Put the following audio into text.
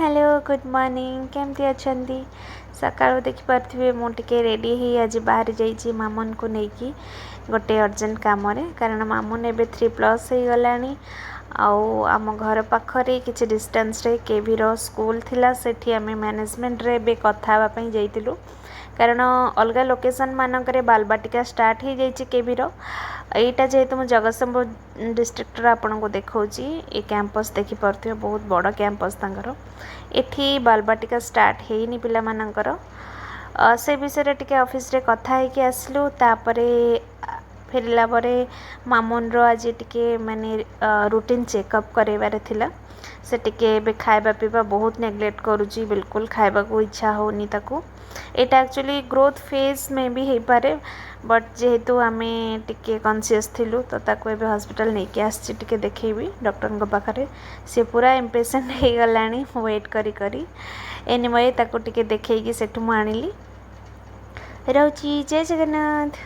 Hello good morning केमती अच्छी सकाळु देखिपे मुझे रेडी ही आज बाहर जाइए मामन को लेकिन गोटे अर्जेंट काम कारण मामन ए 3+ हो गला आम घर पाखरे किसी डिस्टेंस रे केवी रो स्कूल थिला सेठी आमे मैनेजमेंट रे बे कथावाई जाइलु कारण अलग लोकेशन मानक बालबाटिका स्टार्ट हो जाइए केवी रो एटा जेहेतु मुझे जगतसिंहपुर डिस्ट्रिक्ट आपन को देखौची ए कैंपस देखि परथियो बहुत बड़ कैंपस तांकर एठी बालबाटिका स्टार्ट हेनी पिला मानकर से विषय टिके ऑफिस रे कथा है कि आसलु तापरे फेरला परे मामून रो आज टिके माने रूटीन चेकअप करेबार थिला से टिके बे खाइबा पीबा बहुत नेग्लेक्ट करूची बिल्कुल खाइबा को इच्छा होनी ताकू एटा एक्चुअली ग्रोथ फेज में भी हो पारे बट जेहेतु आमे टिके कॉन्शियस थिलु तो ताको एबे हॉस्पिटल नहीं के आसी टिके देखैबी डॉक्टर को पाखरे से पूरा इम्पेशेंट हो गलानी वेट करी करी एनीवे ताको टिके देखैकी सेठु मु आनिली रहउची जय जगन्नाथ।